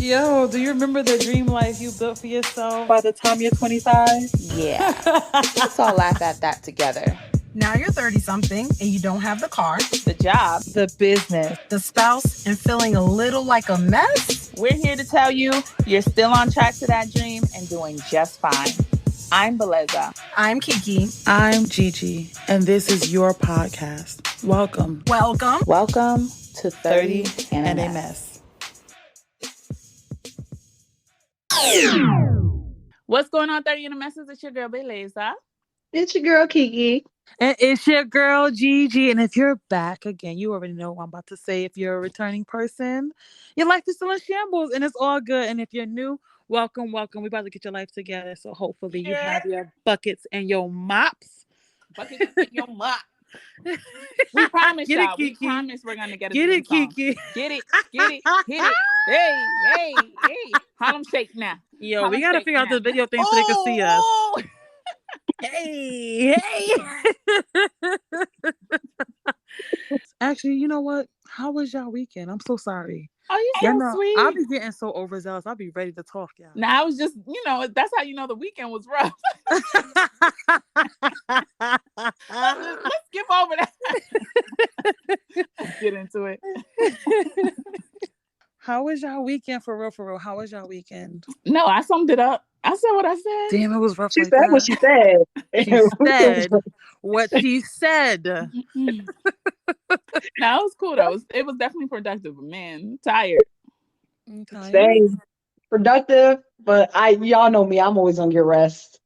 Yo, do you remember the dream life you built for yourself by the time you're 25? Yeah. Let's all laugh at that together. Now you're 30-something and you don't have the car, The job, The business, the spouse, and feeling a little like a mess? we're here to tell you you're still on track to that dream and doing just fine. I'm Beleza. I'm Kiki. I'm Gigi, and this is your podcast. Welcome. Welcome to 30 and a Mess. What's going on, 30 and a Mess? It's your girl, Beleza. It's your girl, Kiki. And it's your girl, Gigi. And if you're back again, you already know what I'm about to say. If you're a returning person, your life is still in shambles and it's all good. And if you're new, welcome. We're about to get your life together. So hopefully you have your buckets and your mops. Buckets and your mop. We promise Get it, y'all. We Kiki. promise we're going to get a Get it, theme song. Kiki. Get it, hit it. Hey. Harlem Shake now. Yo, Harlem we got to Shake figure out now. this video thing so they can see us. Oh. Hey. Actually, you know what? How was y'all weekend? I'm so sorry. Oh, you're so sweet. I'll be getting so overzealous. I'll be ready to talk, y'all. Now, I was just, that's how you know the weekend was rough. Let's skip over that. Let's get into it. How was y'all weekend for real? How was y'all weekend? No, I summed it up. I said what I said. Damn, it was rough. She like said that. what she said. She said what she said. No, it was cool though. It was definitely productive, but man, I'm tired. Same. Productive, but y'all know me. I'm always gonna get rest.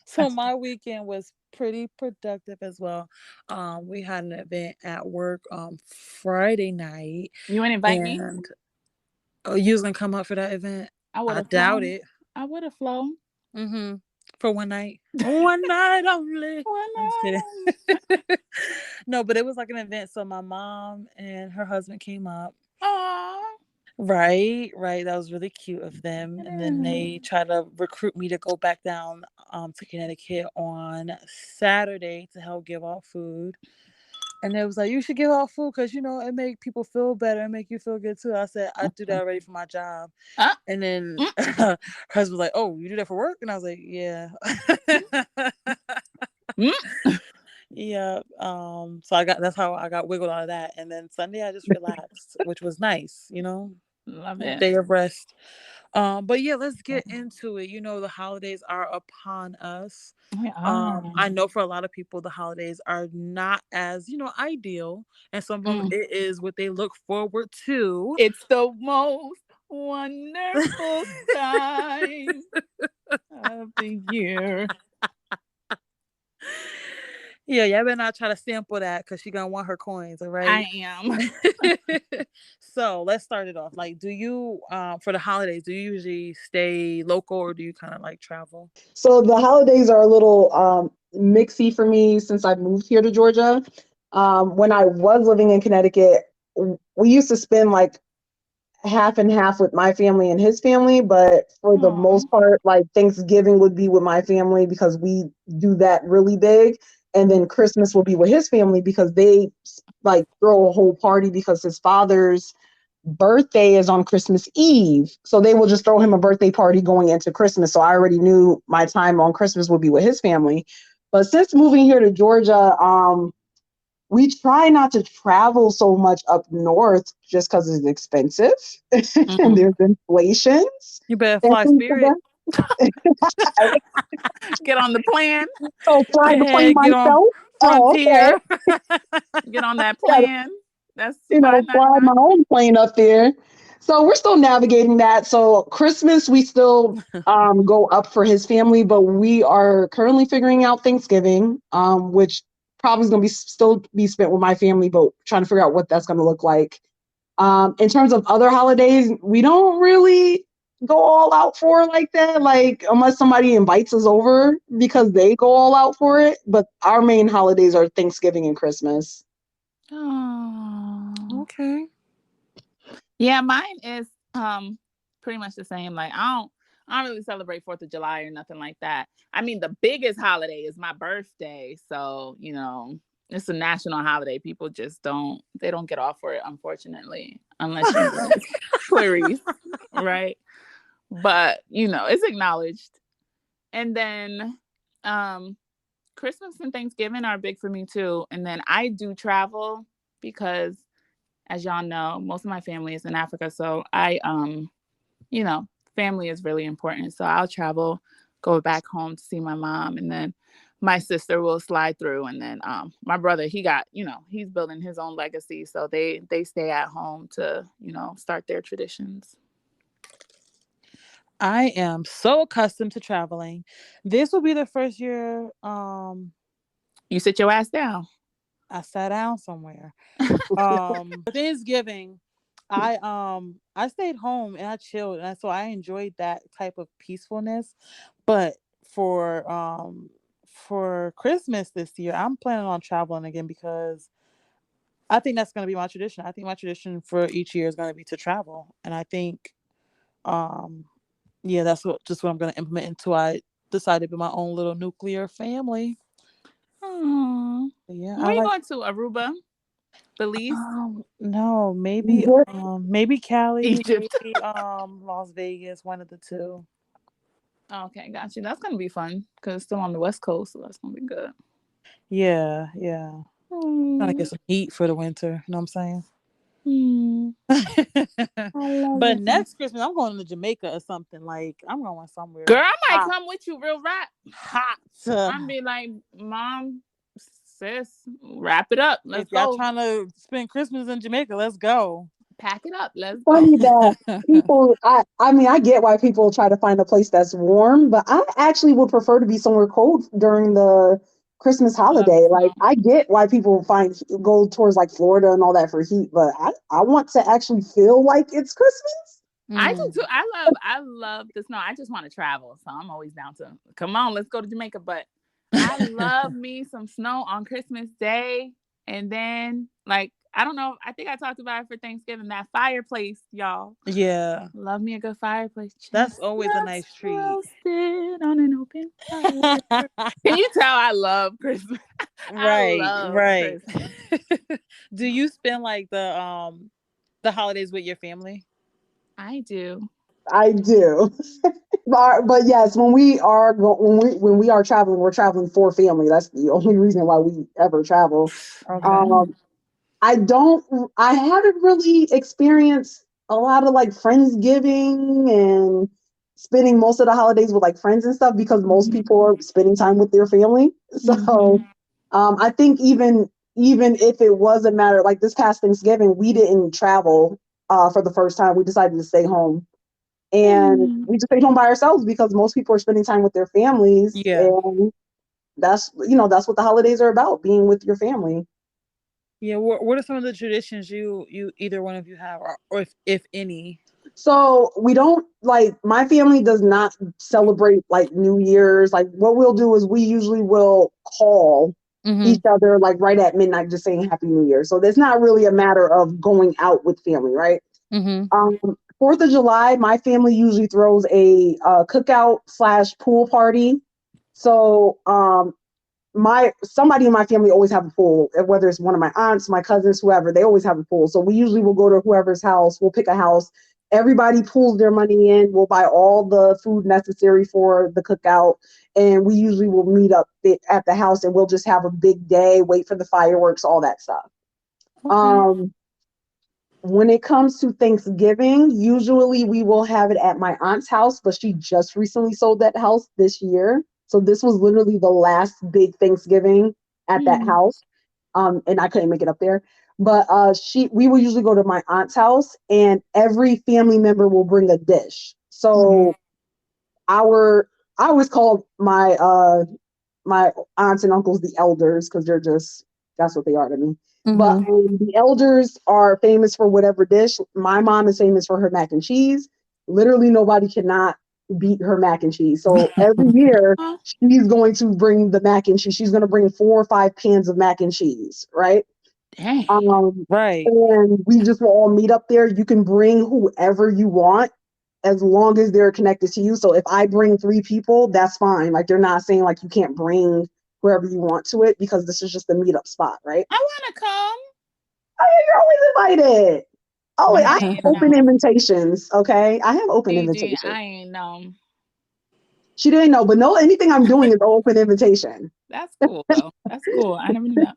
So my weekend was pretty productive as well. We had an event at work Friday night. You ain't invite me? Oh, you was gonna come up for that event? I doubt it. I would have flown. Mm-hmm. For one night. One night only. I'm just kidding. No, but it was like an event. So my mom and her husband came up. Aww. Right. That was really cute of them. And then they tried to recruit me to go back down to Connecticut on Saturday to help give out food. And it was like, you should give out food because, it make people feel better and make you feel good too. I said, I do that already for my job. And then her husband was like, oh, you do that for work? And I was like, yeah. Yeah. So that's how I got wiggled out of that. And then Sunday I just relaxed, which was nice, Love it. Day of rest. But yeah, let's get into it. The holidays are upon us. I know for a lot of people the holidays are not as ideal, and some of them it is what they look forward to. It's the most wonderful time of the year. Yeah, y'all better not try to sample that because she's gonna want her coins, all right? I am. So let's start it off. Like, do you for the holidays, do you usually stay local or do you kind of like travel? So the holidays are a little mixy for me since I moved here to Georgia. When I was living in Connecticut, we used to spend like half and half with my family and his family, but for the most part, like Thanksgiving would be with my family because we do that really big. And then Christmas will be with his family because they like throw a whole party because his father's birthday is on Christmas Eve. So they will just throw him a birthday party going into Christmas. So I already knew my time on Christmas would be with his family. But since moving here to Georgia, we try not to travel so much up north just because it's expensive and there's inflations. You better fly Spirit. Get on the plan. So fly the plane myself. Frontier. Get on that plan. That's fly my own plane up there. So we're still navigating that. So Christmas we still go up for his family, but we are currently figuring out Thanksgiving, which probably is going to still be spent with my family, but trying to figure out what that's going to look like. In terms of other holidays, we don't really go all out for like that, like unless somebody invites us over because they go all out for it. But our main holidays are Thanksgiving and Christmas. Oh, okay. Yeah, mine is pretty much the same. Like I don't really celebrate 4th of July or nothing like that. I mean, the biggest holiday is my birthday, so it's a national holiday. People just don't get off for it, unfortunately, unless Clarice, right? But it's acknowledged. And then um Christmas and Thanksgiving are big for me too. And then I do travel because, as y'all know, most of my family is in Africa. So you know, family is really important. So I'll travel, go back home to see my mom, and then my sister will slide through. And then my brother, he got, he's building his own legacy. So they stay at home to, start their traditions. I am so accustomed to traveling. This will be the first year You sit your ass down. I sat down somewhere. Thanksgiving, I stayed home and I chilled, and so I enjoyed that type of peacefulness. But for Christmas this year, I'm planning on traveling again because I think that's going to be my tradition. I think my tradition for each year is going to be to travel, and I think um yeah, that's what I'm going to implement until I decide to be my own little nuclear family. Aww. Yeah, Where I are you like. going to? Aruba? Belize? No, Egypt. maybe Cali, Egypt. maybe Las Vegas, one of the two. Okay, got you. That's gonna be fun because it's still on the West Coast, so that's gonna be good. Yeah, yeah. Trying to get Mm, some heat for the winter. You know what I'm mm, saying? I love But it. next Christmas, I'm going to Jamaica or something. Like I'm going Girl, somewhere I might hot, come with you real rap. I'm hot. be like, Mom, sis, wrap it up. If Let's y'all go. trying to spend Christmas in Jamaica, let's go. Pack it up. Let's go. Funny that people, I mean, I get why people try to find a place that's warm, but I actually would prefer to be somewhere cold during the Christmas I love the holiday. Like, snow. I get why people go towards like Florida and all that for heat, but I want to actually feel like it's Christmas. I do Mm, too. I love the snow. I just want to travel, so I'm always down to come on. Let's go to Jamaica. But I love me some snow on Christmas Day, and then like I don't know. I think I talked about it for Thanksgiving. That fireplace, y'all. yeah, Love me a good fireplace. that's always a nice Chestnuts treat. roasted on an open fire. Can you tell I love Christmas? I Right, love right. Christmas. Do you spend like the holidays with your family? I do. I do. But yes, when we are traveling, we're traveling for family. That's the only reason why we ever travel. Okay. Um, I don't, I haven't really experienced a lot of like Friendsgiving and spending most of the holidays with like friends and stuff because most Mhm. people are spending time with their family. So, Mhm. I think even if it was a matter like this past Thanksgiving, we didn't travel for the first time. We decided to stay home and Mm. we just stayed home by ourselves because most people are spending time with their families Yeah. and that's what the holidays are about, being with your family. Yeah. What are some of the traditions you either one of you have, or if any? So we don't like my family does not celebrate like New Year's. Like what we'll do is we usually will call Mm-hmm. each other like right at midnight just saying Happy New Year. So there's not really a matter of going out with family, right? Mm-hmm. 4th of July, my family usually throws a cookout slash pool party. So my somebody in my family always have a pool, whether it's one of my aunts, my cousins, whoever, they always have a pool. So we usually will go to whoever's house, we'll pick a house, everybody pulls their money in, we'll buy all the food necessary for the cookout, and we usually will meet up at the house and we'll just have a big day, wait for the fireworks, all that stuff. Okay. um when it comes to Thanksgiving, usually we will have it at my aunt's house, but she just recently sold that house this year. So this was literally the last big Thanksgiving at that Mm. house. And I couldn't make it up there. But we will usually go to my aunt's house and every family member will bring a dish. Mm-hmm. So our I always call my aunts and uncles the elders because they're just that's what they are to me. But Mm-hmm. the elders are famous for whatever dish. My mom is famous for her mac and cheese. Literally, nobody cannot beat her mac and cheese. So every year, Oh, she's going to bring the mac and cheese. She's going to bring 4 or 5 pans of mac and cheese, right? dang. Um, Right. and we just will all meet up there. You can bring whoever you want as long as they're connected to you. So if I bring 3 people, that's fine. Like they're not saying like you can't bring whoever you want to it because this is just a meetup spot, right? I want to come. Oh yeah, you're always invited. Oh, wait, I I have ain't open know. invitations. Okay, I have open invitations. I ain't know. She didn't know, but no, anything I'm doing is open invitation. That's cool though. That's cool. I never knew that.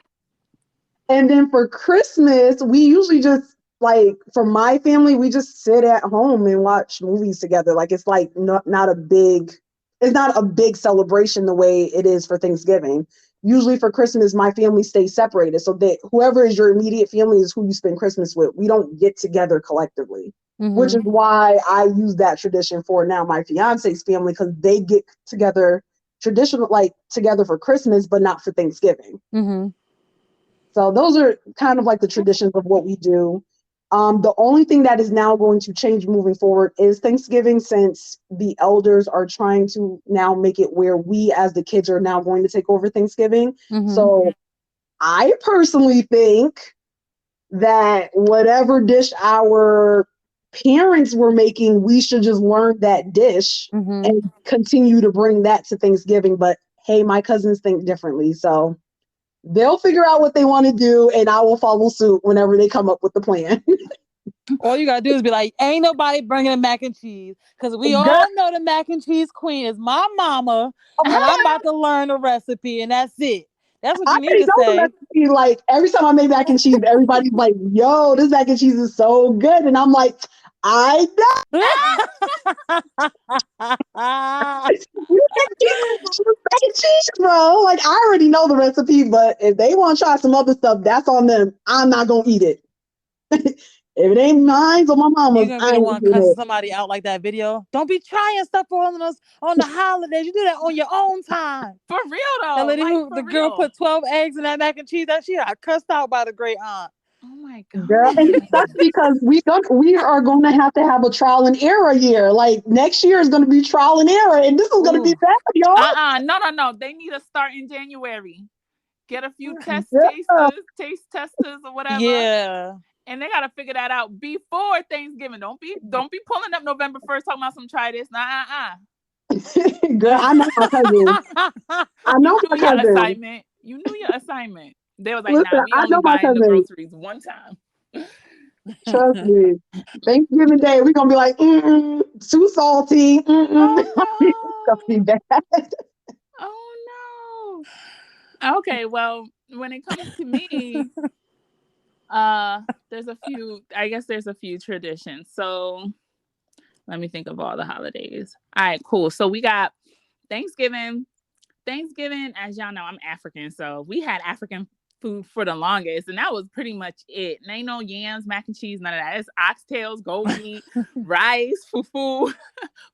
And then for Christmas, we usually just like for my family, we just sit at home and watch movies together. Like it's like not a big it's not a big celebration the way it is for Thanksgiving. Usually for Christmas, my family stays separated. So that whoever is your immediate family is who you spend Christmas with. We don't get together collectively. Which is Mhm. why I use that tradition for now my fiance's family because they get together traditional like together for Christmas, but not for Thanksgiving. Mhm. So those are kind of like the traditions of what we do. The only thing that is now going to change moving forward is Thanksgiving, since the elders are trying to now make it where we, as the kids, are now going to take over Thanksgiving. Mhm. So I personally think that whatever dish our parents were making, we should just learn that dish Mhm. and continue to bring that to Thanksgiving. But hey, my cousins think differently. So they'll figure out what they want to do, and I will follow suit whenever they come up with the plan. All you gotta do is be like, ain't nobody bringing the mac and cheese, because we Girl, all know the mac and cheese queen is my mama, and I'm about to learn the recipe, and that's it. That's what I you need already to know the say. recipe. Like every time I make mac and cheese, everybody's like, "Yo, this mac and cheese is so good," and I'm like, "I know you can't keep mac and cheese, bro." Like I already know the recipe, but if they want to try some other stuff, that's on them. I'm not gonna eat it. If it ain't mine or my You're mama's, gonna be I the ain't one eating cussing it. somebody out like that video. Don't be trying stuff on us on the holidays. You do that on your own time. For real That though. lady Like who for the girl real. put 12 eggs in that mac and cheese, that she got cussed out by the great aunt. Oh my Girl, and it god. sucks because we are going to have a trial and error year. Like next year is going to be trial and error, and this is going to be Ooh. bad, y'all. No, no, no. They need to start in January. Get a few Yeah. taste testers or whatever. Yeah. And they gotta figure that out before Thanksgiving. Don't be pulling up November 1st talking about some try this. Nah. Girl, I know my cousin. I You know knew my your cousin. assignment. You knew your assignment. They was like, Listen, nah, we I only know my buying the cousin. groceries one time. Trust me. Thanksgiving Day, we're gonna be like, too salty. It's gonna be Oh bad. no. Oh no. Okay, well, when it comes to me, there's a few, I guess there's a few traditions. So let me think of all the holidays. All right, cool. So we got Thanksgiving. Thanksgiving, as y'all know, I'm African, so we had African food for the longest, and that was pretty much it. And ain't no yams, mac and cheese, none of that. It's oxtails, goat meat, rice, fufu,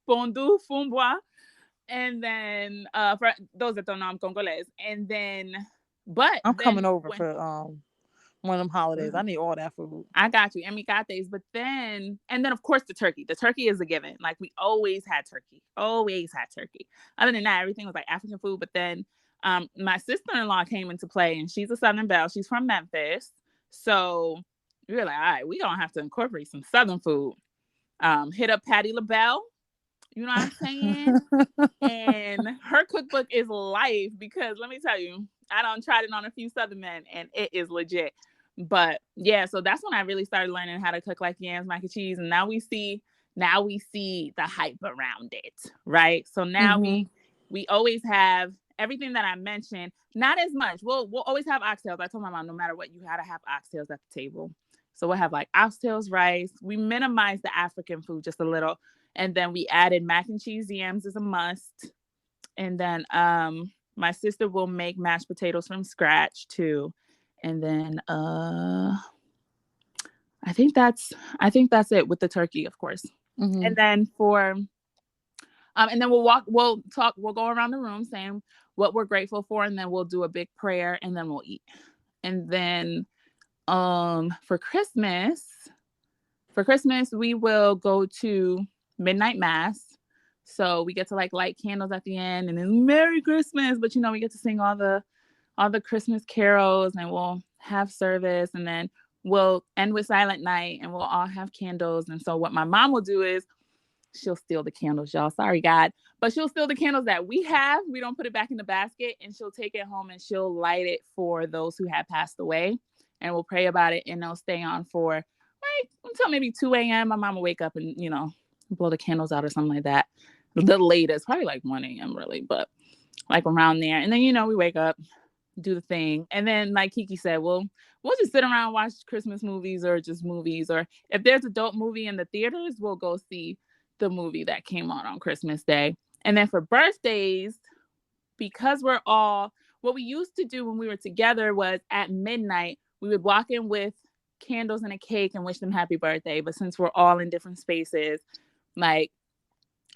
fondue, fumbois, and then for those that don't know, I'm Congolese. And then, but I'm coming then over when for one of them holidays. I need all that food. I got you, emicates. But then, and then of course the turkey. The turkey is a given. Like we always had turkey. Always had turkey. Other than that, everything was like African food. But then my sister-in-law came into play, and she's a Southern Belle. She's from Memphis. So we were like, all right, we gonna have to incorporate some Southern food. Hit up Patty LaBelle. You know what I'm saying? And her cookbook is life because let me tell you, I done tried it on a few Southern men and it is legit. But yeah, so that's when I really started learning how to cook like yams, mac and cheese, and now we see the hype around it, right? So now Hmm. we always have everything that I mentioned, not as much. We'll always have oxtails. I told my mom no matter what, you gotta have oxtails at the table. So we'll have like oxtails, rice. We minimize the African food just a little, and then we added mac and cheese yams as a must. And then my sister will make mashed potatoes from scratch too. And then I think that's I think that's it with the turkey, of course. Hmm. And then for and then we'll talk, we'll go around the room saying what we're grateful for, and then we'll do a big prayer, and then we'll eat. And then for Christmas, we will go to midnight mass. So we get to like light candles at the end, and then Merry Christmas. But we get to sing all the Christmas carols, and we'll have service, and then we'll end with Silent Night, and we'll all have candles. And so what my mom will do is she'll steal the candles, y'all. Sorry, God. But she'll steal the candles that we have. We don't put it back in the basket, and she'll take it home and she'll light it for those who have passed away. And we'll pray about it, and they'll stay on for like until maybe 2 a.m. My mom will wake up and blow the candles out or something like that. The latest, probably like 1 a.m. really, but like around there. And then we wake up, do the thing, and then like Kiki said, we'll just sit around, watch Christmas movies or just movies, or if there's a dope movie in the theaters, we'll go see the movie that came on Christmas Day. And then for birthdays, because we're all what we used to do when we were together was at midnight we would walk in with candles and a cake and wish them happy birthday. But since we're all in different spaces, like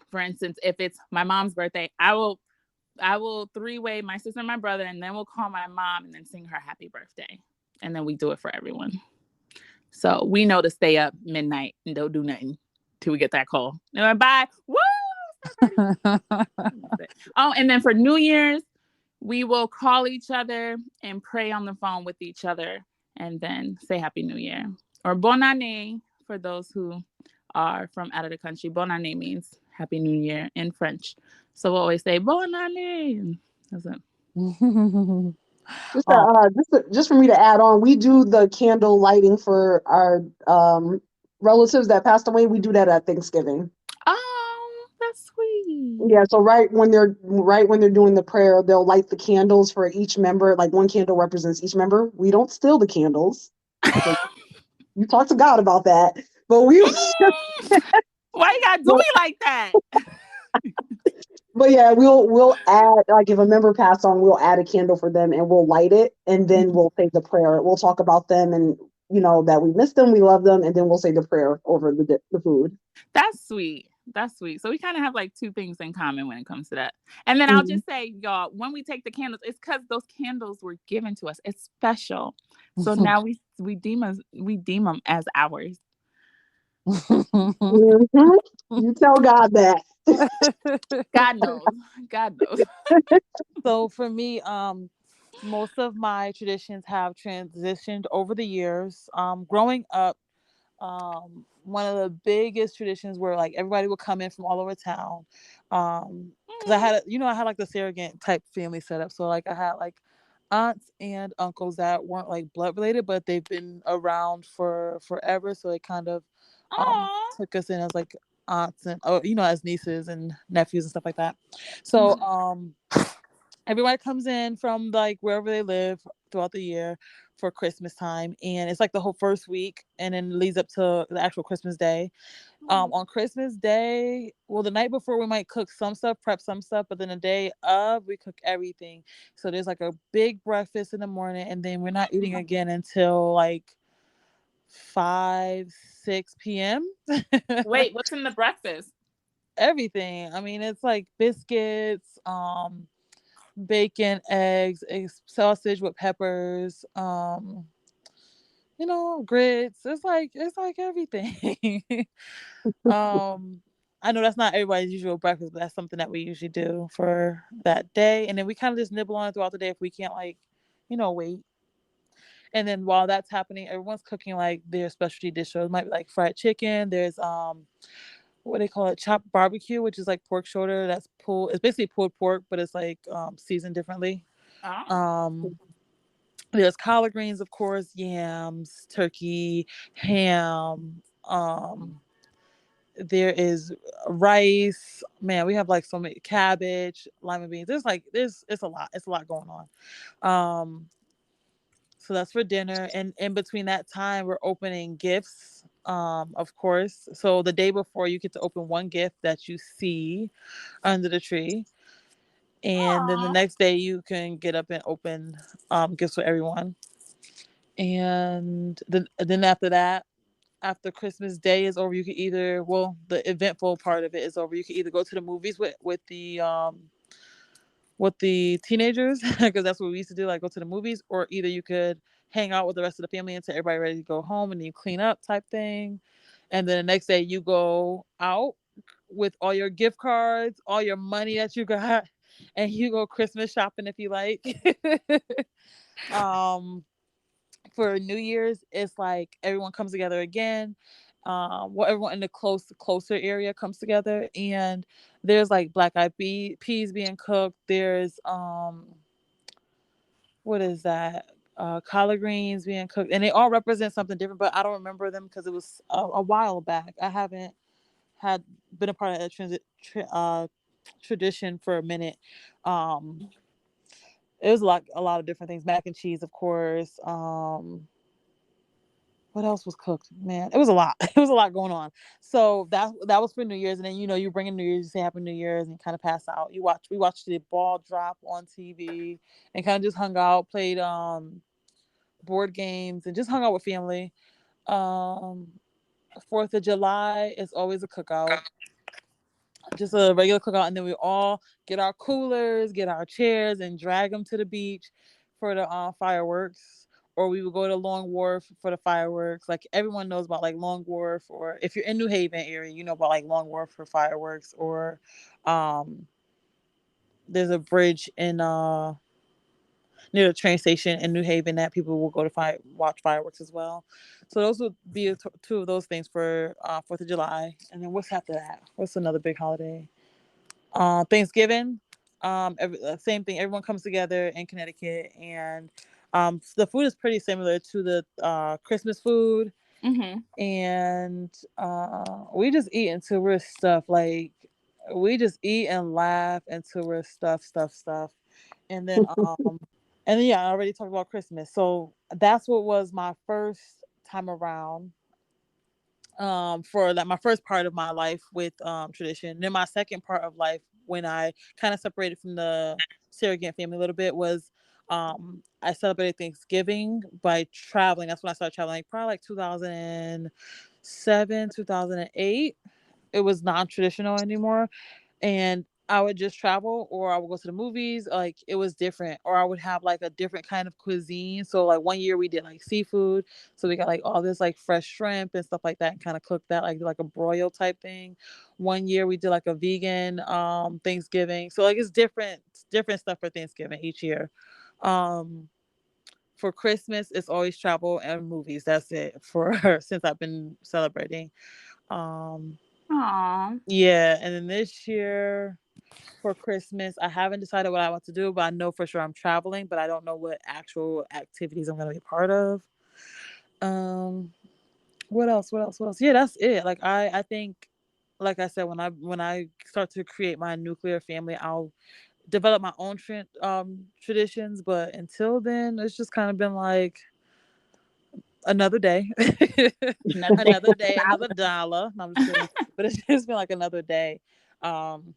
for instance, if it's my mom's birthday, I will three-way my sister and my brother, and then we'll call my mom and then sing her happy birthday. And then we do it for everyone. So we know to stay up midnight and don't do nothing till we get that call. And then bye. Woo! Oh, and then for New Year's, we will call each other and pray on the phone with each other and then say Happy New Year. Or Bonne Année for those who are from out of the country. Bonne Année means Happy New Year in French. So we'll always say Bonne Année. That's it. Just Oh, just for me to add on, we do the candle lighting for our relatives that passed away. We do that at Thanksgiving. Oh, that's sweet. Yeah, so right when they're doing the prayer, they'll light the candles for each member. Like one candle represents each member. We don't steal the candles. So you talk to God about that. But we Why you gotta do me like that? but yeah, we'll add, like if a member passed on, we'll add a candle for them and we'll light it and then we'll say the prayer. We'll talk about them and that we miss them, we love them, and then we'll say the prayer over the food. That's sweet. That's sweet. So we kind of have like two things in common when it comes to that. And then I'll Mhm. just say, y'all, when we take the candles, it's because those candles were given to us. It's special. So now we deem them as ours. Mhm. You tell God that. God knows. God knows. so for me, most of my traditions have transitioned over the years. Growing up, one of the biggest traditions where like everybody would come in from all over town. Because I Mm. had I had like the surrogate type family setup. So like I had like aunts and uncles that weren't like blood related, but they've been around for forever. So it kind of Aw. took us in as like aunts and as nieces and nephews and stuff like that. So everybody comes in from like wherever they live throughout the year for Christmas time, and it's like the whole first week, and then leads up to the actual Christmas Day. On Christmas Day, well, the night before we might cook some stuff, prep some stuff, but then the day of we cook everything. So there's like a big breakfast in the morning, and then we're not eating again until like 5-6 p.m. Wait, what's in the breakfast? Everything. I mean, it's like biscuits, bacon, eggs, sausage with peppers, grits. It's like everything. um, I know that's not everybody's usual breakfast, but that's something that we usually do for that day. And then we kind of just nibble on it throughout the day if we can't wait. And then while that's happening, everyone's cooking like their specialty dish. So it might be like fried chicken. There's what they call it, chopped barbecue, which is like pork shoulder that's pulled. It's basically pulled pork, but it's like seasoned differently. Oh. Um, there's collard greens, of course, yams, turkey, ham. There is rice. Man, we have like so many cabbage, lima beans. There's it's a lot. It's a lot going on. So that's for dinner, and in between that time, we're opening gifts. Of course. So the day before, you get to open one gift that you see under the tree, and then the Aw. next day you can get up and open gifts for everyone. And then after that, after Christmas Day is over, you can either the eventful part of it is over. You can either go to the movies with the teenagers because that's what we used to do, like go to the movies, or either you could hang out with the rest of the family until everybody ready to go home and then you clean up type thing. And then the next day you go out with all your gift cards, all your money that you got, and you go Christmas shopping if you like. um for New Year's, it's like everyone comes together again. Everyone in the closer area comes together, and there's like peas being cooked. There's what is that? collard greens being cooked, and they all represent something different. But I don't remember them because it was a while back. I haven't had been a part of that tradition for a minute. Um, it was a lot of different things. Mac and cheese, of course. What else was cooked? Man, it was a lot. It was a lot going on. So that was for New Year's, and then you bring in New Year's, you say Happy New Year's, and kind of pass out. We watched the ball drop on TV, and kind of just hung out, played board games, and just hung out with family. Um, 4th of July is always a cookout, just a regular cookout, and then we all get our coolers, get our chairs, and drag them to the beach for the fireworks. Or we would go to Long Wharf for the fireworks. Like everyone knows about like Long Wharf, or if you're in New Haven area, you know about like Long Wharf for fireworks. Or um, there's a bridge in near the train station in New Haven that people will go to watch fireworks as well. So those would be two of those things for 4th of July. And then what's after that? What's another big holiday? Thanksgiving. Same thing. Everyone comes together in Connecticut, and the food is pretty similar to the Christmas food, Mm-hmm. and we just eat until we're stuffed. Like we just eat and laugh until we're stuffed, and then yeah, I already talked about Christmas, so that's what was my first time around for like my first part of my life with tradition. Then my second part of life, when I kind of separated from the surrogate family a little bit, was I celebrated Thanksgiving by traveling. That's when I started traveling, like, probably like 2007, 2008. It was non-traditional anymore, and I would just travel, or I would go to the movies. Like it was different, or I would have like a different kind of cuisine. So like one year we did like seafood, so we got like all this like fresh shrimp and stuff like that, and kind of cooked that like a broil type thing. One year we did like a vegan Thanksgiving. So like it's different stuff for Thanksgiving each year. Um, for Christmas, it's always travel and movies. That's it for since I've been celebrating. Um, Aw. yeah, and then this year for Christmas, I haven't decided what I want to do, but I know for sure I'm traveling, but I don't know what actual activities I'm going to be part of. Um, what else? What else? What else? Yeah, that's it. Like I think, like I said, when I start to create my nuclear family, I'll develop my own traditions. But until then, it's just kind of been like another day, Another day. another day, another dollar. No, I'm just kidding. But it's just been like another day. Um,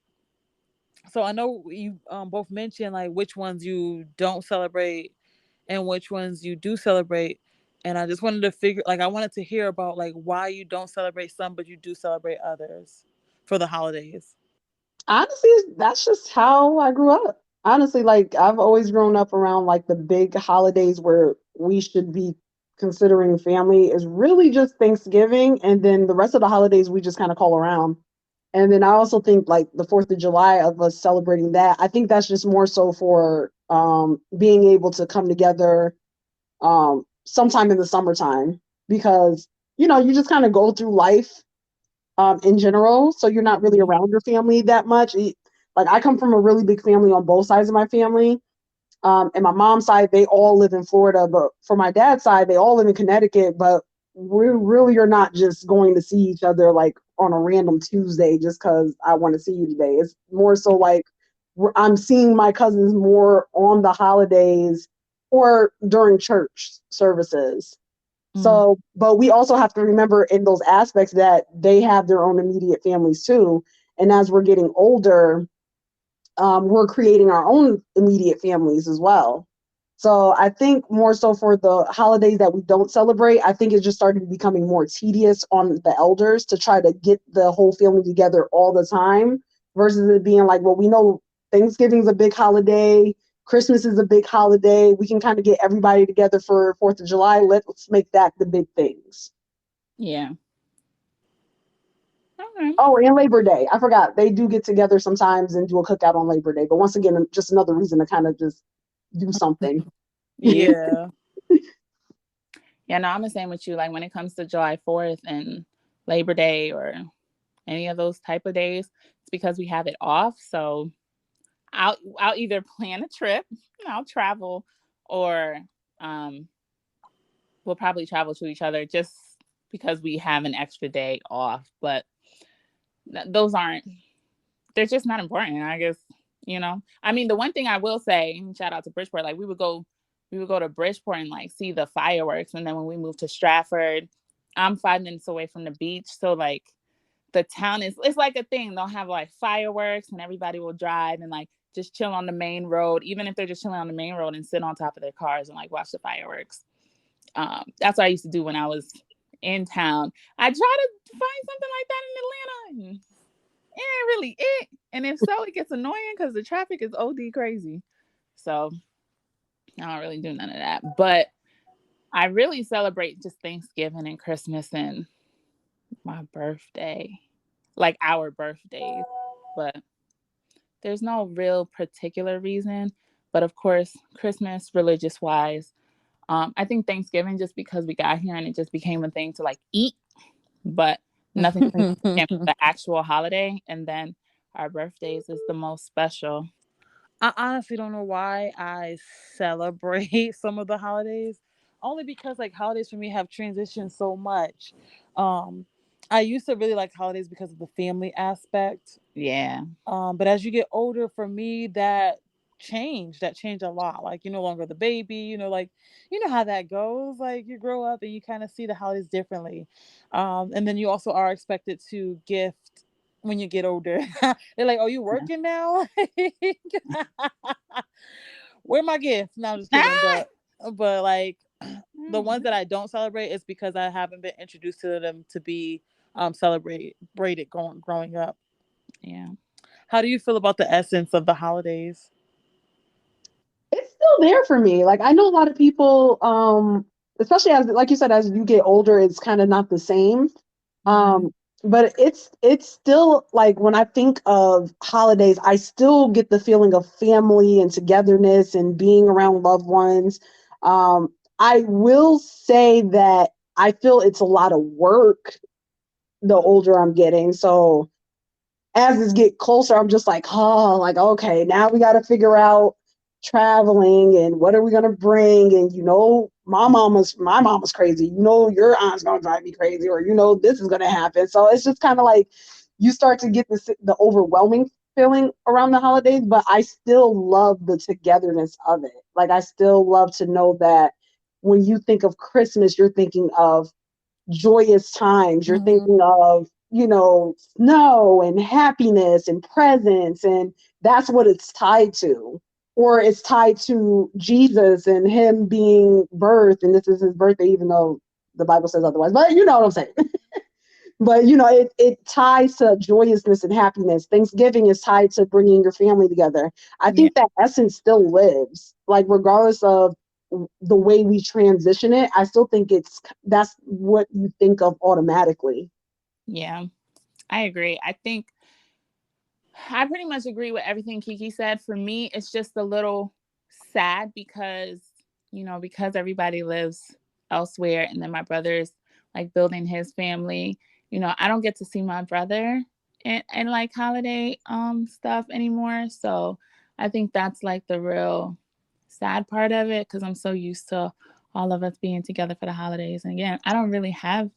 so I know you both mentioned like which ones you don't celebrate and which ones you do celebrate. And I just wanted to I wanted to hear about like why you don't celebrate some, but you do celebrate others for the holidays. Honestly, that's just how I grew up. Honestly, like I've always grown up around like the big holidays where we should be considering family is really just Thanksgiving, and then the rest of the holidays we just kind of call around. And then I also think like the 4th of July of us celebrating that, I think that's just more so for being able to come together sometime in the summertime because you just kind of go through life in general. So you're not really Mhm. around your family that much. Like I come from a really big family on both sides of my family. And my mom's side, they all live in Florida, but for my dad's side, they all live in Connecticut. But we really are not just going to see each other like on a random Tuesday just because I want to see you today. It's more so like I'm seeing my cousins more on the holidays or during church services. Mm. So, but we also have to remember in those aspects that they have their own immediate families too. And as we're getting older, we're creating our own immediate families as well. So I think more so for the holidays that we don't celebrate, I think it's just started becoming more tedious on the elders to try to get the whole family together all the time versus it being like, well, we know Thanksgiving's a big holiday, Christmas is a big holiday. We can kind of get everybody together for 4th of July. Let's make that the big things. Yeah. Okay. Oh, and Labor Day. I forgot. They do get together sometimes and do a cookout on Labor Day. But once again, just another reason to kind of just do something. Yeah. Yeah. Yeah, no, I'm the same with you. Like when it comes to July 4th and Labor Day or any of those type of days, it's because we have it off. So I'll either plan a trip, I'll travel, or Um, we'll probably travel to each other just because we have an extra day off, but those aren't, they're just not important, I guess, you know. I mean, the one thing I will say, shout out to Bridgeport, like we would go to Bridgeport and like see the fireworks, and then when we moved to Stratford, I'm 5 minutes away from the beach, so like the town is, it's like a thing. They'll have like fireworks and everybody will drive and like just chill on the main road, even if they're just chilling on the main road and sit on top of their cars and like watch the fireworks. That's what I used to do when I was in town. I try to find something like that in Atlanta, and it ain't really it. And if so, it gets annoying because the traffic is OD crazy. So I don't really do none of that. But I really celebrate just Thanksgiving and Christmas and my birthday, like our birthdays. But there's no real particular reason. But of course, Christmas, religious wise, I think Thanksgiving just because we got here and it just became a thing to like eat, but nothing significant for the actual holiday. And then our birthdays is the most special. I honestly don't know why I celebrate some of the holidays. Only because like holidays for me have transitioned so much. Um I used to really like holidays because of the family aspect. Yeah. But as you get older, for me, that changed a lot. Like you're no longer the baby, like you know how that goes. Like you grow up and you kind of see the holidays differently. And then you also are expected to gift when you get older. They're like, "Oh, you Yeah. working now? Where my gift?" No, I'm just kidding. Ah! But like the ones Mhm. that I don't celebrate is because I haven't been introduced to them to be celebrated growing up. Yeah. How do you feel about the essence of the holidays? It's still there for me. Like I know a lot of people, especially as like you said, as you get older, it's kind of not the same. Hmm. Um, but it's still like when I think of holidays, I still get the feeling of family and togetherness and being around loved ones. I will say that I feel it's a lot of work the older I'm getting. So as this get closer, I'm just like, oh, like okay, now we got to figure out traveling and what are we gonna bring, and my mama's crazy. Your aunt's gonna drive me crazy, or this is gonna happen. So it's just kind of like you start to get the overwhelming feeling around the holidays, but I still love the togetherness of it. Like I still love to know that when you think of Christmas, you're thinking of joyous times. You're Hmm. thinking of, snow and happiness and presents, and that's what it's tied to. Or it's tied to Jesus and him being birthed, and this is his birthday, even though the Bible says otherwise. But you know what I'm saying. But it ties to joyousness and happiness. Thanksgiving is tied to bringing your family together. I Yeah. think that essence still lives, like regardless of the way we transition it. I still think that's what you think of automatically. Yeah. I agree. I pretty much agree with everything Kiki said. For me, it's just a little sad because, because everybody lives elsewhere and then my brother's like building his family. I don't get to see my brother and like holiday stuff anymore. So I think that's like the real sad part of it because I'm so used to all of us being together for the holidays. And again, I don't really have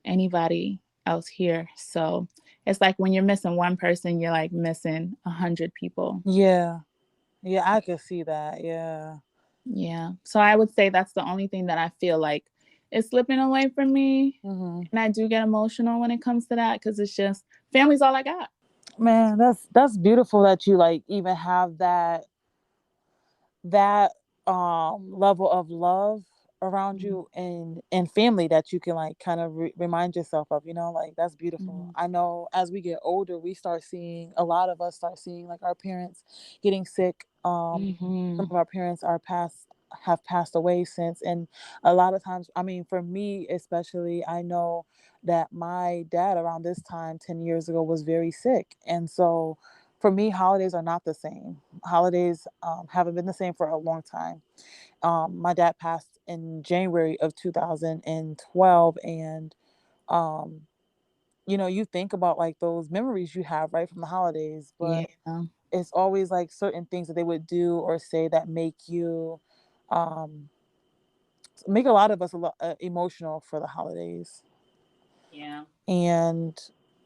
anybody else here. So it's like when you're missing one person, you're like missing 100 people. Yeah. Yeah, I could see that. Yeah. Yeah. So I would say that's the only thing that I feel like is slipping away from me. Hmm. And I do get emotional when it comes to that because it's just family's all I got. Man, that's beautiful that you like even have that level of love around Mhm. you and family that you can like kind of remind yourself of, like that's beautiful. Mhm. I know as we get older we start seeing a lot of us start seeing like our parents getting sick. Some Mhm. of our parents are passed have passed away since, and a lot of times, I mean, for me especially, I know that my dad around this time 10 years ago was very sick, and so for me holidays are not the same. Holidays haven't been the same for a long time. My dad passed in January of 2012, and um, you think about like those memories you have right from the holidays, Yeah. but it's always like certain things that they would do or say that make you um make a lot of us a lot emotional for the holidays. Yeah. And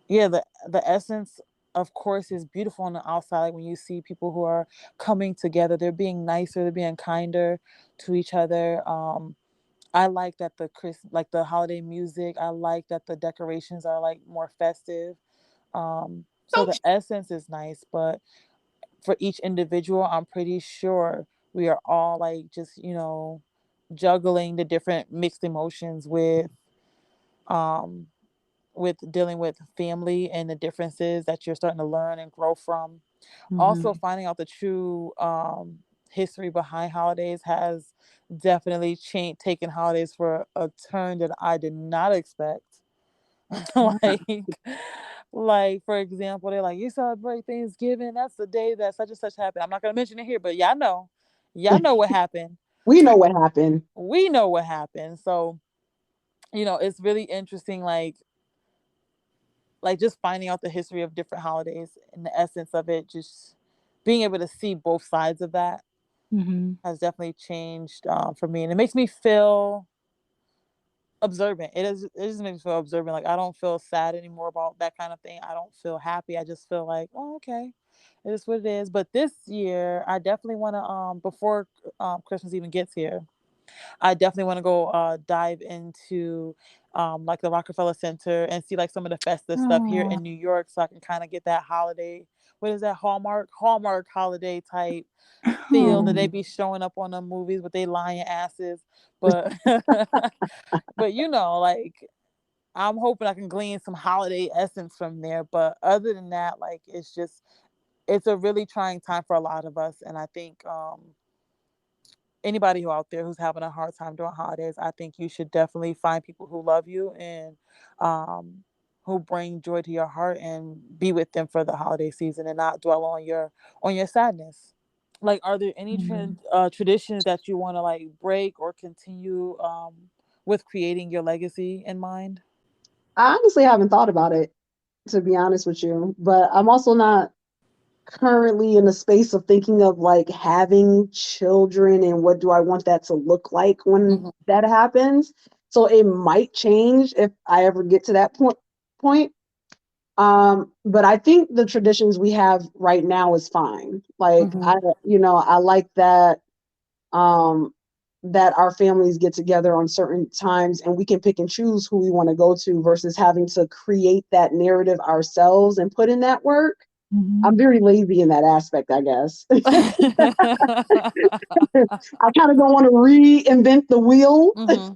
yeah, the essence of course is beautiful on the outside, like when you see people who are coming together, they're being nicer, they're being kinder to each other. I like that like the holiday music, I like that the decorations are like more festive. So the So essence is nice, but for each individual, I'm pretty sure we are all like just, juggling the different mixed emotions um with dealing with family and the differences that you're starting to learn and grow from. Also, Mhm. finding out the true history behind holidays has definitely changed, taken holidays for a turn that I did not expect. Yeah. like, like for example, they're like, you celebrate Thanksgiving. That's the day that such and such happened. I'm not gonna mention it here, but y'all know what happened. We know what happened. We know what happened. So it's really interesting. Like just finding out the history of different holidays and the essence of it, just being able to see both sides of that Mhm. has definitely changed for me, and it makes me feel observant. It just makes me feel observant. Like I don't feel sad anymore about that kind of thing. I don't feel happy. I just feel like, oh, okay, it is what it is. But this year, I definitely want to before Christmas even gets here, I definitely want to go dive into like the Rockefeller Center and see like some of the festive stuff here Oh. in New York, so I can kind of get that holiday. What is that Hallmark holiday type feel that they Oh. be showing up on the movies with they lying asses, but but like I'm hoping I can glean some holiday essence from there. But other than that, like it's a really trying time for a lot of us, and I think anybody who out there who's having a hard time during holidays, I think you should definitely find people who love you and who bring joy to your heart and be with them for the holiday season and not dwell on your sadness. Like, are there any Mhm. traditions that you want to like break or continue with creating your legacy in mind? I honestly haven't thought about it, to be honest with you, but I'm also not currently in the space of thinking of like having children and what do I want that to look like when Hmm. that happens. So it might change if I ever get to that point. But I think the traditions we have right now is fine. Like Hmm. I like um that our families get together on certain times and we can pick and choose who we want to go to versus having to create that narrative ourselves and put in that work. Mhm. I'm very lazy in that aspect, I guess. I kind of don't want to reinvent the wheel, Hmm.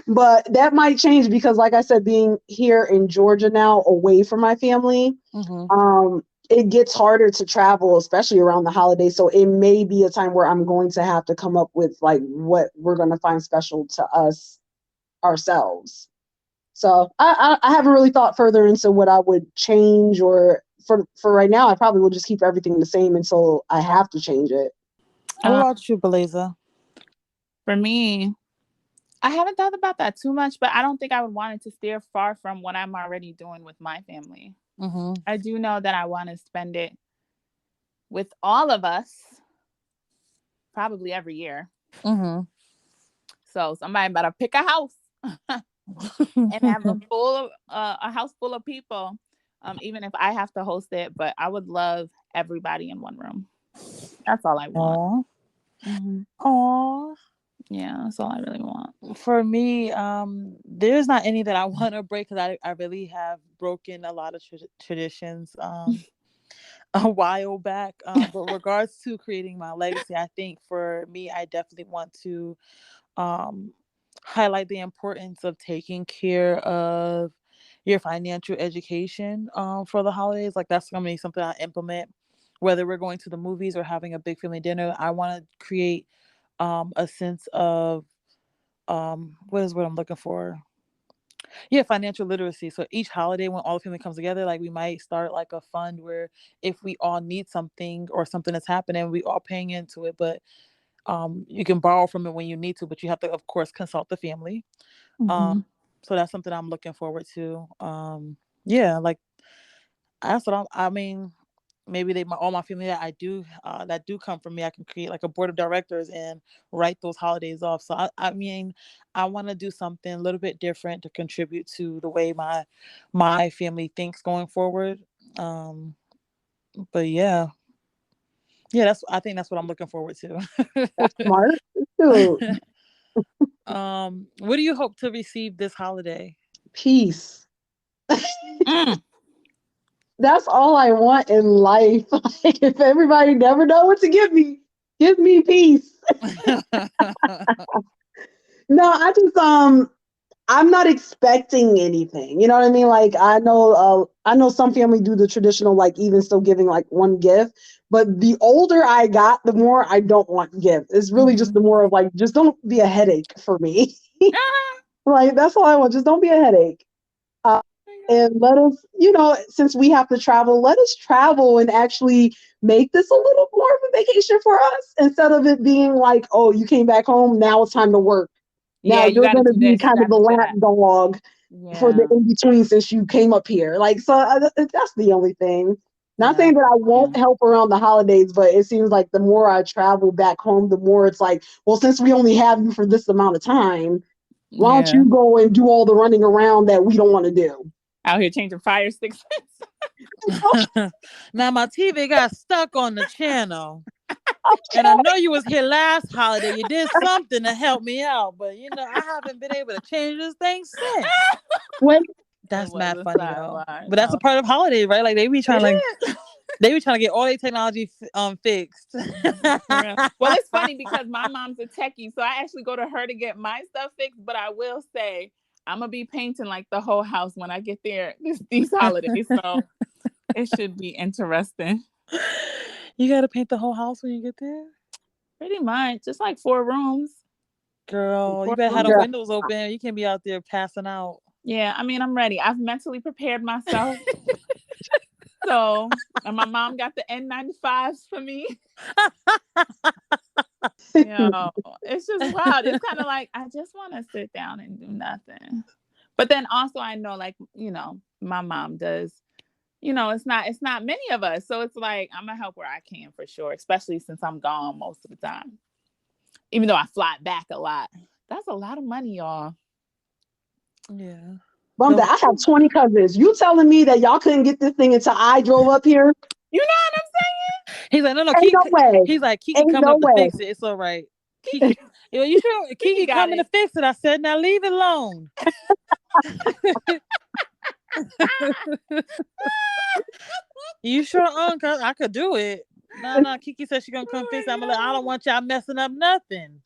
but that might change because, like I said, being here in Georgia now, away from my family, Hmm. it gets harder to travel, especially around the holidays. So it may be a time where I'm going to have to come up with like what we're going to find special to us ourselves. So I haven't really thought further into what I would change or for right now, I probably will just keep everything the same until I have to change it. What Um, about you, Beliza? for me, I haven't thought about that too much, but I don't think I would want it to steer far from what I'm already doing with my family. Hmm. I do know that I want to spend it with all of us, probably every year. Hmm. So somebody better pick a house and have a house full of people. Even if I have to host it, but I would love everybody in one room. That's all I want. Aw. Hmm. Aw. Yeah, that's all I really want. For me, there's not any that I want to break because I really have broken a lot of traditions a while back. But regards to creating my legacy, I think for me, I definitely want to um, highlight the importance of taking care of your financial education for the holidays. Like that's gonna be something I implement, whether we're going to the movies or having a big family dinner. I want to create a sense of what is what I'm looking for, yeah, financial literacy. So each holiday when all the family comes together, like we might start like a fund where if we all need something or something that's happening, we all paying into it. But you can borrow from it when you need to, but you have to of course consult the family. um Hmm. so that's something I'm looking forward to. Yeah, like that's what I mean, maybe all my family that do come from me, I can create like a board of directors and write those holidays off. So I mean, I want to do something a little bit different to contribute to the way my family thinks going forward. Um, but yeah, I think that's what I'm looking forward That's to. smart. Dude, What do you hope to receive this holiday? peace. Mm. That's all I want in life. Like, if everybody never know what to give me peace. No, I'm not expecting anything. You know what I mean? Like I know some family do the traditional like even still giving like one gift, but the older I got, the more I don't want gift. It's really just Hmm. the more of like just don't be a headache for me. Ah, Like that's all I want. Just don't be a headache. Uh, and let us, since we have to travel, let us travel and actually make this a little more of a vacation for us instead of it being like, oh, you came back home, now it's time to work. yeah, Now you you're got to going to do be this. You kind of got the to do that. lapdog for the Yeah. in between since you came up here. Like, so that's the only thing. Not Yeah. saying that I Yeah. won't help around the holidays, but it seems like the more I travel back home, the more it's like, well, since we only have you for this amount of time, why don't Yeah. you go and do all the running around that we don't want to do? Out here changing fire sticks. Now my TV got stuck on the channel. And I know you was here last holiday. You did something to help me out, but I haven't been able to change this thing since. When It That's was mad a funny though. sidebar. But that's a part of holiday, right? Like It is. they be trying to get all their technology fixed. For real. Well, it's funny because my mom's a techie, so I actually go to her to get my stuff fixed. But I will say, I'm gonna be painting like the whole house when I get there these holidays, so it should be interesting. You gotta paint the whole house when you get there? Pretty much, just like 4 rooms, Girl, you four better have the rooms. girl, windows open. You can't be out there passing out. Yeah, I mean, I'm ready. I've mentally prepared myself. So, and my mom got the N95s for me. You know, it's just wild. It's kind of like I just want to sit down and do nothing. But then also I know like, my mom does, it's not many of us. So it's like I'm gonna help where I can for sure, especially since I'm gone most of the time. Even though I fly back a lot. That's a lot of money, y'all. Yeah. Bumda, No. I have 20 cousins. You telling me that y'all couldn't get this thing until I drove up here? You know what I'm saying? He's like, no, Ain't no Kiki. way. He's like, Kiki Ain't coming no up to way. fix it. It's all right. Kiki, you sure Kiki Kiki got coming to it. fix it? I said, now leave it alone. You sure, Uncle? I could do it. No, no. Kiki said she gonna come Oh fix it. I'm my like, I don't god. want y'all messing up nothing.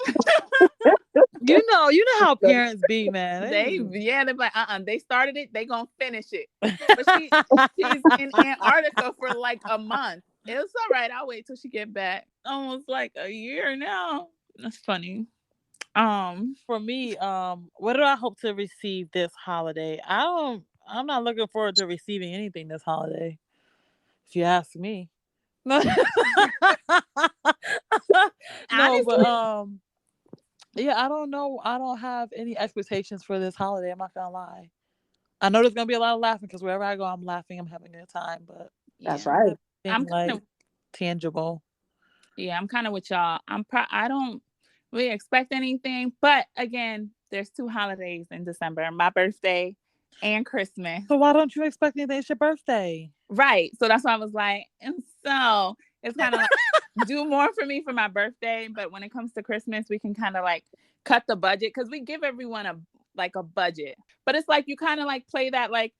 You know how parents be, man. They're like, they started it, they gonna finish it. But she's in Antarctica for like a month. It's all right. I'll wait till she get back. Almost like a year now. That's funny. Um, For me, what do I hope to receive this holiday? I'm not looking forward to receiving anything this holiday, if you ask me. No, no, but honestly, yeah, I don't know. I don't have any expectations for this holiday. I'm not gonna lie. I know there's gonna be a lot of laughing because wherever I go, I'm laughing. I'm having a good time, but That's yeah. I don't right. have anything I'm kind like of tangible. Yeah, I'm kind of with y'all. I don't really expect anything, but again, there's 2 holidays in December, my birthday and Christmas. So why don't you expect anything? It's your birthday. Right. So that's why I was like, and so it's kind of like do more for me for my birthday, but when it comes to Christmas, we can kind of like cut the budget because we give everyone a budget. But it's like you kind of like play that like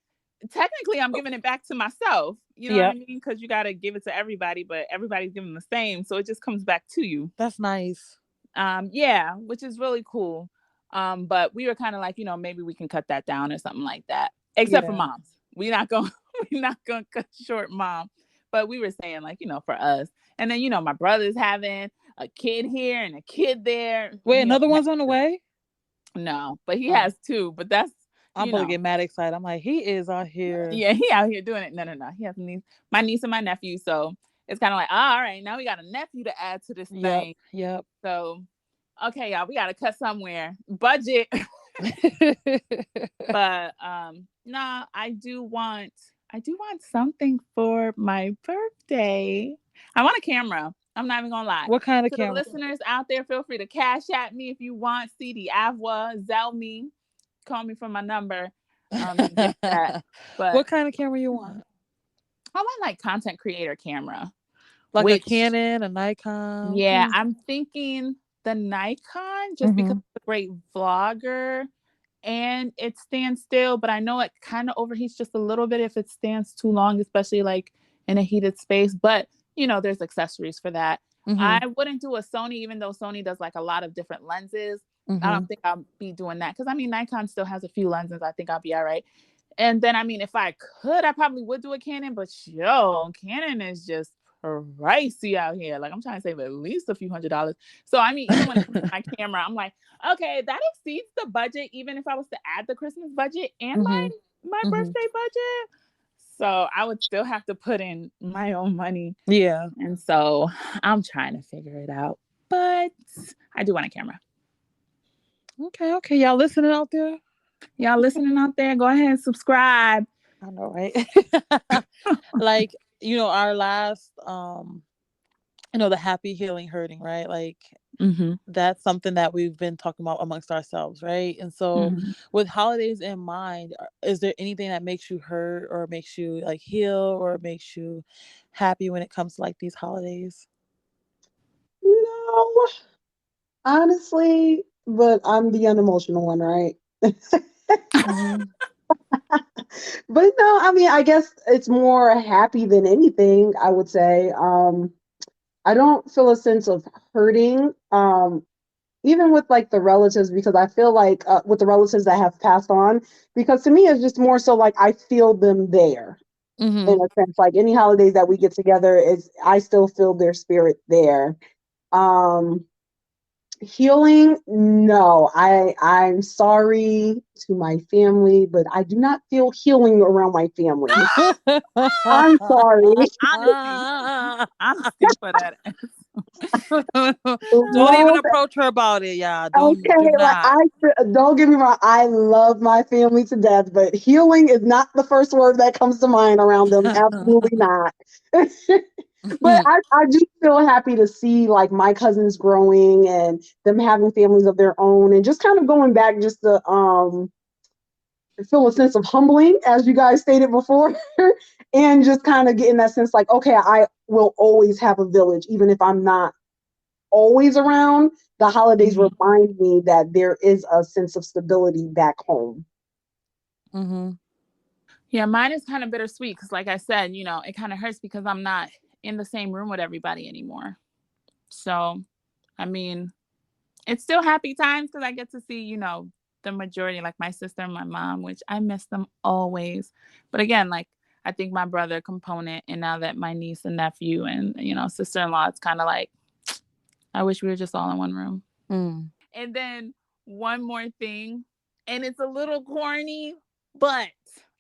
technically I'm giving it back to myself. You know what I Yep, mean? Because you got to give it to everybody, but everybody's giving the same, so it just comes back to you. that's nice. Yeah, which is really cool. But we were kind of like, maybe we can cut that down or something like that. Except for Yeah. moms. We're not going we're not going to cut short mom. But we were saying like, for us. And then, my brother's having a kid here and a kid there. Wait, He another only has one's on the way. no, but he Oh, has two, but that's, I'm you about to know, get mad excited. I'm like, he is out here. yeah, he out here doing it. No, no, no. He has my niece and my nephew. So it's kind of like, all right, now we got a nephew to add to this Yep, thing. yep. So okay, y'all, we gotta cut somewhere. Budget. But nah, I do want I do want something for my birthday. I want a camera. I'm not even gonna lie. What kind of To the camera? listeners out there, feel free to cash at me if you want. CD Avwa, Zell me, call me from my number to get that. But What kind of camera you want? I want like content creator camera, Like a which Canon, a Nikon? What yeah, kind? I'm thinking the Nikon just because Mhm. it's a great vlogger and it stands still, but I know it kind of overheats just a little bit if it stands too long, especially like in a heated space. But there's accessories for that. Mhm. I wouldn't do a Sony, even though Sony does like a lot of different lenses. I don't Mhm. think I'll be doing that because I mean Nikon still has a few lenses. I think I'll be all right. And then I mean, if I could, I probably would do a Canon, but Canon is just pricey out here. Like I'm trying to save at least a few $100s. So I mean, even when it comes to my camera, I'm like, okay, that exceeds the budget, even if I was to add the Christmas budget and Mhm. my Mhm. birthday budget. So I would still have to put in my own money. Yeah. And so I'm trying to figure it out. But I do want a camera. Okay. Okay. Y'all listening out there? Y'all listening out there, go ahead and subscribe. I know, right? Like, our last the happy healing hurting, right? Like Mm-hmm. that's something that we've been talking about amongst ourselves, right? And so Mm-hmm. with holidays in mind, is there anything that makes you hurt or makes you like heal or makes you happy when it comes to like these holidays? No, honestly, but I'm the unemotional one, right? Mhm. But no, I mean, I guess it's more happy than anything, I would say. I don't feel a sense of hurting, even with like the relatives, because I feel like with the relatives that have passed on, because to me, it's just more so like I feel them there in Mhm. a sense. Like any holidays that we get together, is I still feel their spirit there. Um, Healing, no. I'm sorry to my family, but I do not feel healing around my family. I'm sorry. Honesty. Honesty for that. Don't even Love, approach her about it, y'all. Don't okay, do like not. don't get me wrong, I love my family to death, but healing is not the first word that comes to mind around them. Absolutely not. But I do feel happy to see like my cousins growing and them having families of their own and just kind of going back just to feel a sense of humbling, as you guys stated before, and just kind of getting that sense like, okay, I will always have a village, even if I'm not always around. The holidays Mhm. remind me that there is a sense of stability back home. Mhm. Yeah, mine is kind of bittersweet because, like I said, it kind of hurts because I'm not in the same room with everybody anymore. So, I mean, it's still happy times because I get to see, the majority, like my sister and my mom, which I miss them always. But again, like I think my brother component, and now that my niece and nephew and, sister in law, it's kind of like, I wish we were just all in one room. Mm. And then one more thing, and it's a little corny, but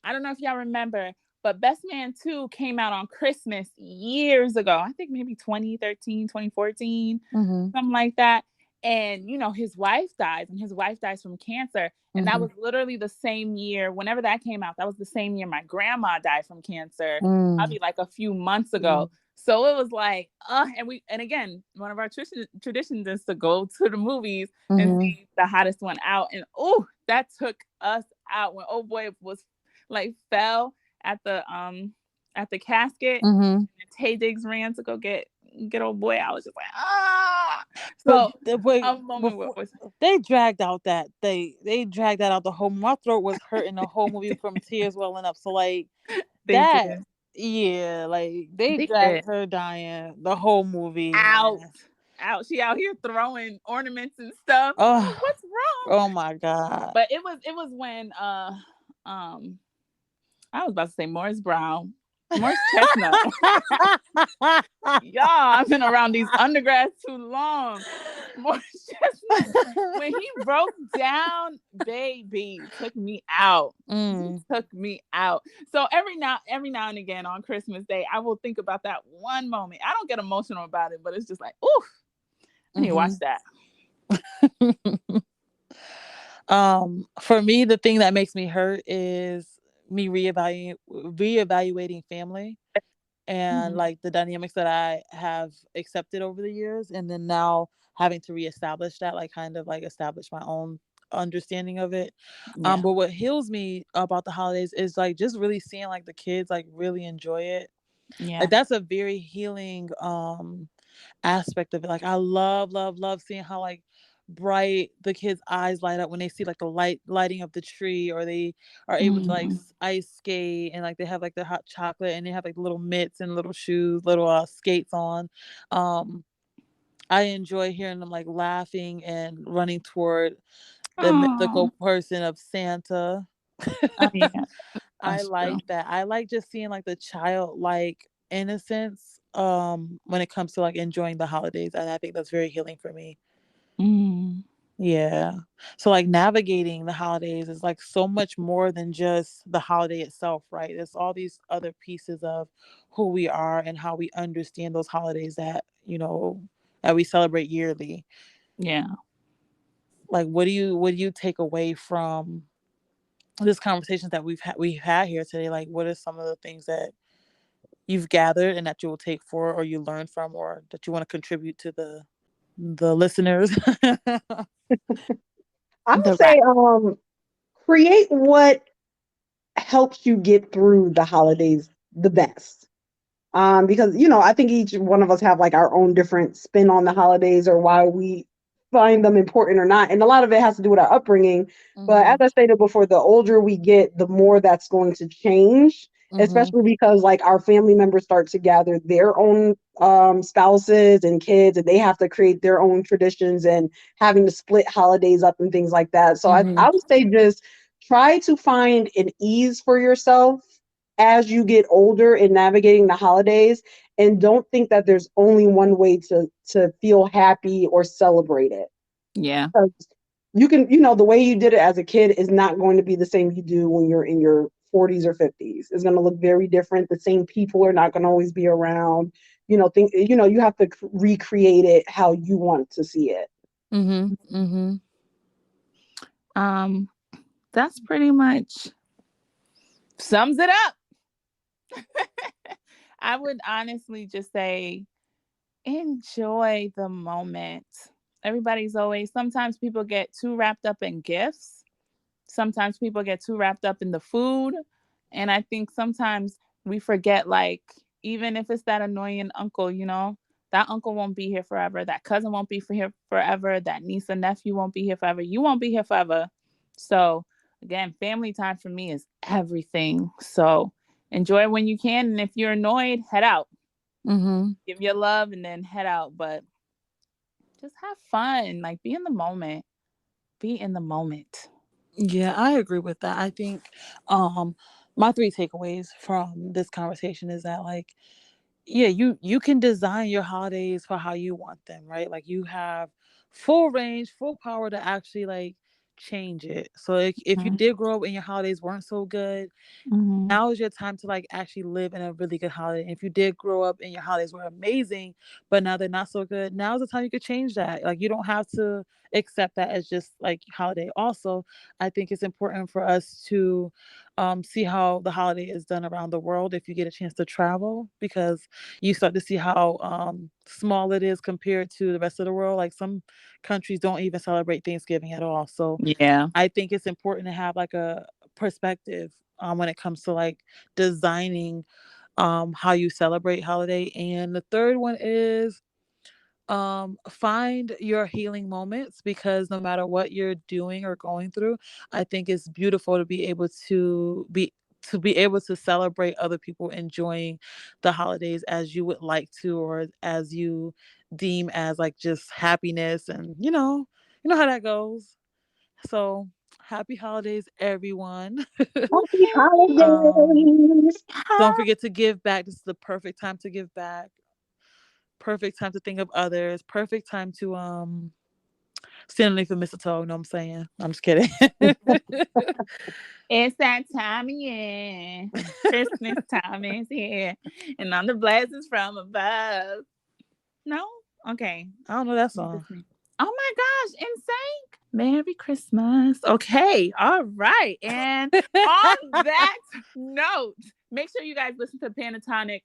I don't know if y'all remember, but Best Man 2 came out on Christmas years ago. I think maybe 2013, 2014, Mhm. something like that. And his wife dies, and his wife dies from cancer. And that Mhm. was literally the same year, whenever that came out, that was the same year my grandma died from cancer, Mm. probably like a few months Mm. ago. So it was like, and again, one of our traditions is to go to the movies and Mhm. see the hottest one out. And oh, that took us out when old boy was like fell at the casket. Mhm. And Tay Diggs ran to go get old boy. I was just like, ah. But So wait, a moment before was they dragged out that they dragged that out the whole. My throat was hurting the whole movie from tears welling up. So like they that, did. yeah, like they They dragged did. her dying the whole movie, Out. man. Out. She out here throwing ornaments and stuff. I'm like, Oh, what's wrong? oh my god. But it was when um I was about to say Morris Brown. Morris Chestnut. Y'all, I've been around these undergrads too long. Morris Chestnut, when he broke down, baby, took me out. He Mm. took me out. So every now and again on Christmas Day, I will think about that one moment. I don't get emotional about it, but it's just like, ooh, I need to watch Mhm. that. For me, the thing that makes me hurt is me reevaluating family and Mhm. like the dynamics that I have accepted over the years, and then now having to reestablish that, like kind of like establish my own understanding of it. Yeah. But what heals me about the holidays is like just really seeing like the kids like really enjoy it. Like Yeah. that's a very healing aspect of it. Like I love, love, love seeing how like bright the kids' eyes light up when they see like the lighting of the tree, or they are able to like Mhm. ice skate, and like they have like their hot chocolate, and they have like little mitts and little shoes, little skates on. Um, I enjoy hearing them like laughing and running toward the mythical Oh. person of Santa. Oh yeah. I That's true. like that. I like just seeing like the childlike innocence when it comes to like enjoying the holidays, and I think that's very healing for me. Mm. Yeah. So like navigating the holidays is like so much more than just the holiday itself, right? There's all these other pieces of who we are and how we understand those holidays that, that we celebrate yearly. Yeah. Like what do you take away from this conversations that we've had here today? Like what are some of the things that you've gathered and that you will take for, or you learn from, or that you want to contribute to the listeners? I would The say rat. create what helps you get through the holidays the best. Because I think each one of us have like our own different spin on the holidays or why we find them important or not, and a lot of it has to do with our upbringing. But as Mhm. I stated before, the older we get, the more that's going to change, Mhm. especially because like our family members start to gather their own spouses and kids, and they have to create their own traditions and having to split holidays up and things like that. So I Mhm. would say just try to find an ease for yourself as you get older in navigating the holidays, and don't think that there's only one way to feel happy or celebrate it. Yeah. 'Cause you can, the way you did it as a kid is not going to be the same you do when you're in your 40s or 50s. It's going to look very different. The same people are not going to always be around. You have to recreate it how you want to see it. Mhm. Mhm. Um, that's pretty much sums it up. I would honestly just say enjoy the moment. Everybody's always, sometimes people get too wrapped up in gifts. Sometimes people get too wrapped up in the food. And I think sometimes we forget, like, even if it's that annoying uncle, that uncle won't be here forever. That cousin won't be for here forever. That niece and nephew won't be here forever. You won't be here forever. So, again, family time for me is everything. So, enjoy when you can. And if you're annoyed, head out. Mhm. Give your love and then head out. But just have fun. Like, be in the moment. Be in the moment. Yeah, I agree with that. I think um my three takeaways from this conversation is that like yeah, you can design your holidays for how you want them, right? Like you have full range, full power to actually like change it. So if you Mhm. did grow up and your holidays weren't so good, Mhm. now is your time to like actually live in a really good holiday. And if you did grow up and your holidays were amazing, but now they're not so good, now's the time you could change that. Like you don't have to accept that as just like holiday. Also, I think it's important for us to see how the holiday is done around the world if you get a chance to travel, because you start to see how small it is compared to the rest of the world. Like some countries don't even celebrate Thanksgiving at all. So Yeah. I think it's important to have like a perspective when it comes to like designing how you celebrate holiday. And the third one is find your healing moments, because no matter what you're doing or going through, I think it's beautiful to be able to celebrate other people enjoying the holidays as you would like to, or as you deem as like just happiness, and you know how that goes. So happy holidays, everyone. Happy um, holidays. don't forget to give back. This is the perfect time to give back. Perfect time to think of others. Perfect time to stand underneath the mistletoe. You know what I'm saying? I'm just kidding. It's that time of year. Christmas time is here. And on the blessings from above. No? Okay. I don't know that What song. is me? Oh my gosh, insane. Merry Christmas. Okay. All right. And on that note, make sure you guys listen to Pentatonix.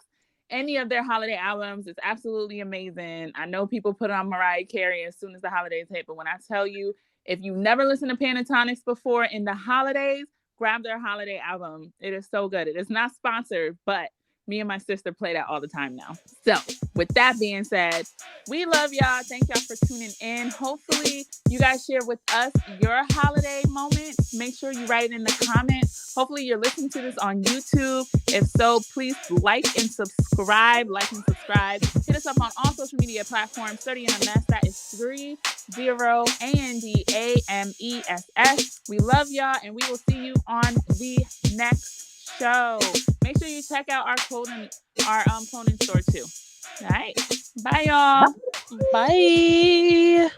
Any of their holiday albums is absolutely amazing. I know people put on Mariah Carey as soon as the holidays hit, but when I tell you, if you never listened to Pentatonix before in the holidays, grab their holiday album. It is so good. It is not sponsored, but me and my sister play that all the time now. So, with that being said, we love y'all. Thank y'all for tuning in. Hopefully, you guys share with us your holiday moments. Make sure you write it in the comments. Hopefully, you're listening to this on YouTube. If so, please like and subscribe. Like and subscribe. Hit us up on all social media platforms. 30NMS. That is 30ANDAMESS. We love y'all, and we will see you on the next show. Make sure you check out our clothing store too. All right. Bye, y'all. Bye.